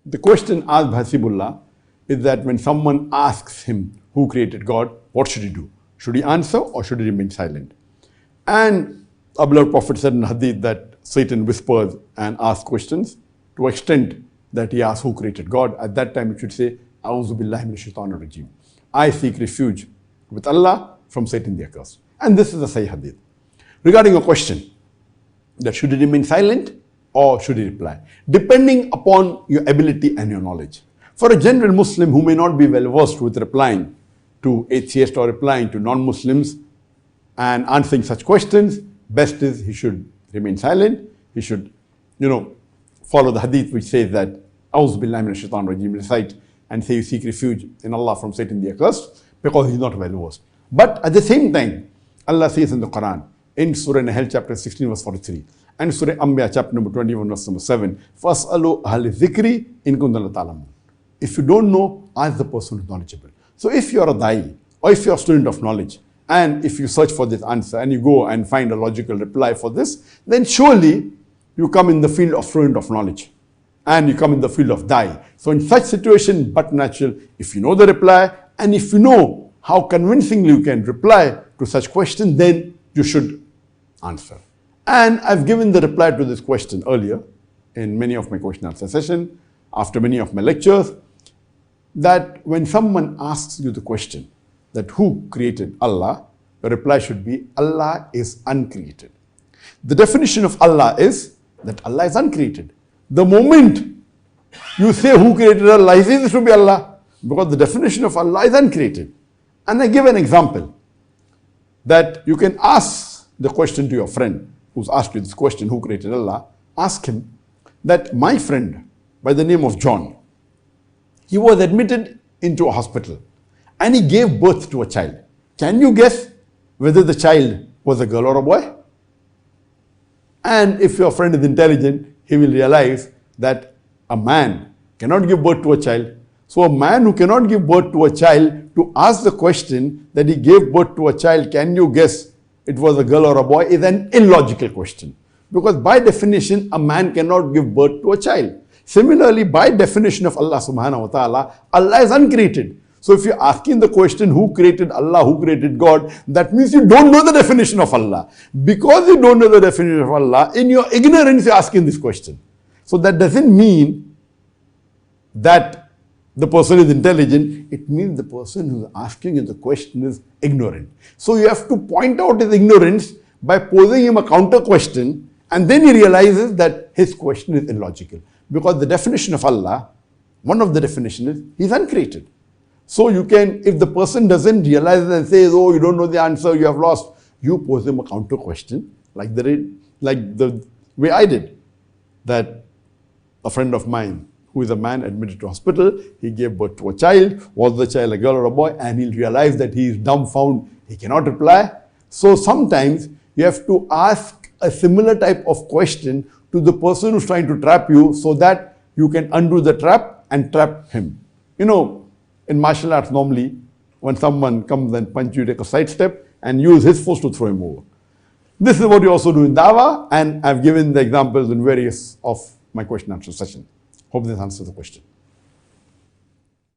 The question asked by Hasibullah is that when someone asks him who created God, what should he do? Should he answer or should he remain silent? And our beloved Prophet said in Hadith that Satan whispers and asks questions to extent that he asks who created God. At that time, it should say, A'udhu billahi minash shaitanir rajim. I seek refuge with Allah from Satan the accursed. And this is a Sahih Hadith. Regarding a question, that should he remain silent or should he reply? Depending upon your ability and your knowledge. For a general Muslim who may not be well versed with replying to atheists or replying to non-Muslims and answering such questions, best is he should remain silent. He should, follow the hadith which says that A'udhu billahi minash shaitanir rajim, recite and say you seek refuge in Allah from Satan the accursed, because he's not well versed. But at the same time, Allah says in the Quran, in Surah Nahl chapter 16 verse 43, and Surah Anbiya chapter number 21 verse number 7, فَاسْأَلُوا أَهْلِ الذِّكْرِ إِن كُنتُمْ لَا تَعْلَمُونَ. If you don't know, ask the person who's knowledgeable. So if you're a da'i, or if you're a student of knowledge, and if you search for this answer and you go and find a logical reply for this, then surely you come in the field of student of knowledge and you come in the field of da'i. So in such situation, but natural, if you know the reply and if you know how convincingly you can reply to such question, then you should answer. And I've given the reply to this question earlier in many of my question answer session, after many of my lectures, that when someone asks you the question that who created Allah, the reply should be Allah is uncreated. The definition of Allah is that Allah is uncreated. The moment you say who created Allah, he says it should be Allah, because the definition of Allah is uncreated. And I give an example that you can ask the question to your friend who's asked you this question, who created Allah. Ask him that my friend by the name of John, he was admitted into a hospital and he gave birth to a child. Can you guess whether the child was a girl or a boy? And if your friend is intelligent, he will realize that a man cannot give birth to a child. So a man who cannot give birth to a child, to ask the question that he gave birth to a child, can you guess it was a girl or a boy, is an illogical question. Because by definition, a man cannot give birth to a child. Similarly, by definition of Allah subhanahu wa ta'ala, Allah is uncreated. So if you're asking the question, who created Allah, who created God, that means you don't know the definition of Allah. Because you don't know the definition of Allah, in your ignorance you're asking this question. So that doesn't mean that the person is intelligent. It means the person who's asking you the question is ignorant. So you have to point out his ignorance by posing him a counter question, and then he realizes that his question is illogical. Because the definition of Allah, one of the definitions is, He's uncreated. So you can, if the person doesn't realize it and says, oh, you don't know the answer, you have lost, you pose him a counter question, like the way I did. That a friend of mine, who is a man admitted to hospital, he gave birth to a child. Was the child a girl or a boy? And he'll realize that he is dumbfounded, he cannot reply. So sometimes you have to ask a similar type of question to the person who's trying to trap you, so that you can undo the trap and trap him. In martial arts, normally, when someone comes and punches you, take a side step and use his force to throw him over. This is what you also do in Dawah, and I've given the examples in various of my question answer session. Hope this answers the question.